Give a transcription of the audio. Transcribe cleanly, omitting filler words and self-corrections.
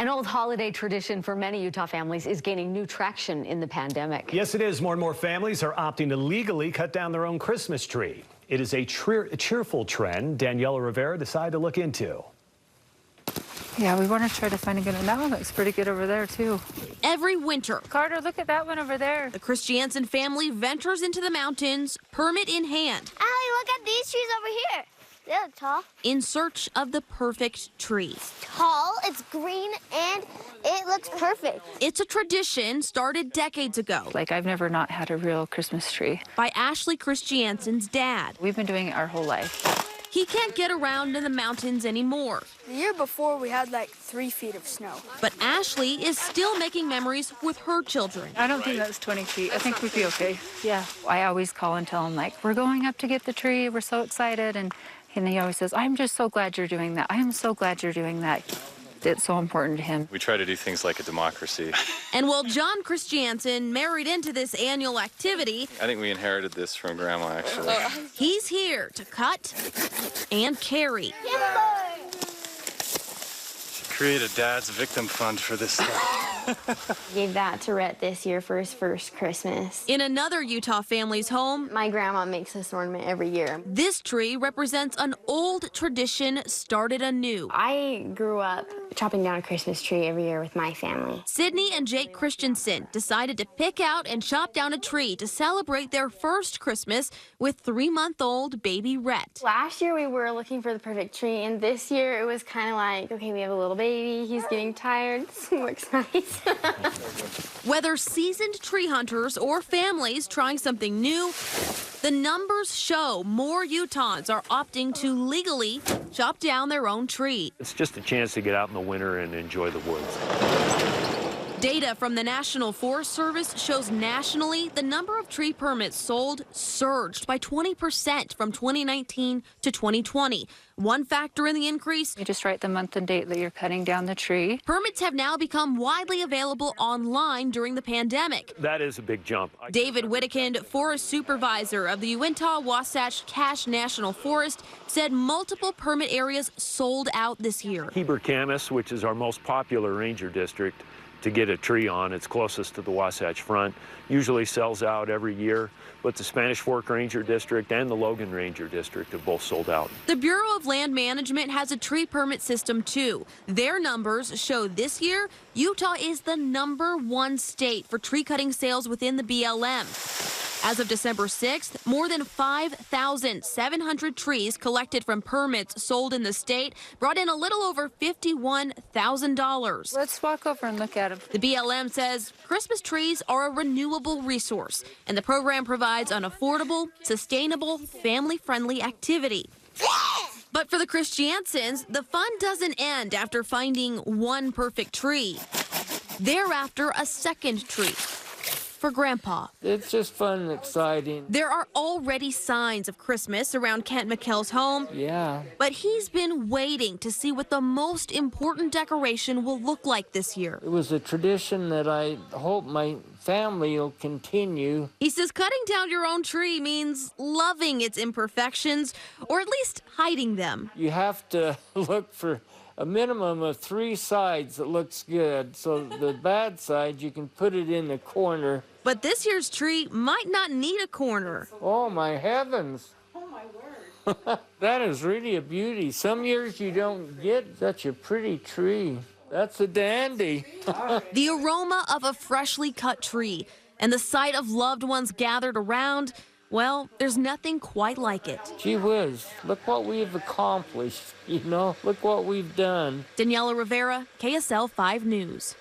An old holiday tradition for many Utah families is gaining new traction in the pandemic. Yes, it is. More and more families are opting to legally cut down their own Christmas tree. It is a cheerful trend Daniela Rivera decided to look into. Yeah, we want to try to find a good one. That one looks pretty good over there, too. Every winter, Carter, look at that one over there. the Christiansen family ventures into the mountains, permit in hand, Allie, look at these trees over here. They look tall. in search of the perfect tree. Tall, it's green, and it looks perfect. It's a tradition started decades ago Like, I've never not had a real Christmas tree. by Ashley Christiansen's dad. We've been doing it our whole life. He can't get around in the mountains anymore, The year before, we had like 3 feet of snow. but Ashley is still making memories with her children. I don't think that's 20 feet. I think we'd be okay. Yeah. I always call and tell him, like, we're going up to get the tree. We're so excited. And he always says, I'm just so glad you're doing that. I'm so glad you're doing that. It's so important to him. We try to do things like a democracy. And while John Christiansen married into this annual activity, I think we inherited this from Grandma, actually. he's here to cut and carry. Create a dad's victim fund for this stuff. Gave that to Rhett this year for his first Christmas. In another Utah family's home, My grandma makes this ornament every year. this tree represents an old tradition started anew. I grew up chopping down a Christmas tree every year with my family. Sydney and Jake Christensen decided to pick out and chop down a tree to celebrate their first Christmas with 3-month-old baby Rhett. Last year we were looking for the perfect tree, and this year it was kind of like, okay, we have a little baby, he's getting tired, this looks nice. Whether seasoned tree hunters or families trying something new, the numbers show more Utahns are opting to legally chop down their own tree. It's just a chance to get out in the winter and enjoy the woods. Data from the National Forest Service shows nationally the number of tree permits sold surged by 20% from 2019 to 2020. One factor in the increase, You just write the month and date that you're cutting down the tree. permits have now become widely available online during the pandemic. That is a big jump. David Whittekind, forest supervisor of the Uintah-Wasatch Cache National Forest, said multiple permit areas sold out this year. Heber Camas, which is our most popular ranger district to get a tree on, it's closest to the Wasatch Front, usually sells out every year, but the Spanish Fork Ranger District and the Logan Ranger District have both sold out. The Bureau of Land Management has a tree permit system too. Their numbers show this year, Utah is the #1 state for tree cutting sales within the BLM. As of December 6th, more than 5,700 trees collected from permits sold in the state brought in a little over $51,000. Let's walk over and look at them. The BLM says Christmas trees are a renewable resource, and the program provides an affordable, sustainable, family-friendly activity. But for the Christiansens, the fun doesn't end after finding one perfect tree. They're after a second tree for Grandpa. It's just fun and exciting. There are already signs of Christmas around Kent McKell's home, Yeah. but he's been waiting to see what the most important decoration will look like this year. It was a tradition that I hope my family will continue. He says cutting down your own tree means loving its imperfections, or at least hiding them. You have to look for a minimum of 3 sides that looks good. So the bad side, you can put it in the corner. But this year's tree might not need a corner. Oh, my heavens. Oh, my word. That is really a beauty. Some years you don't get such a pretty tree. That's a dandy. The aroma of a freshly cut tree and the sight of loved ones gathered around, well, there's nothing quite like it. Gee whiz, look what we've accomplished, you know? Look what we've done. Daniela Rivera, KSL 5 News.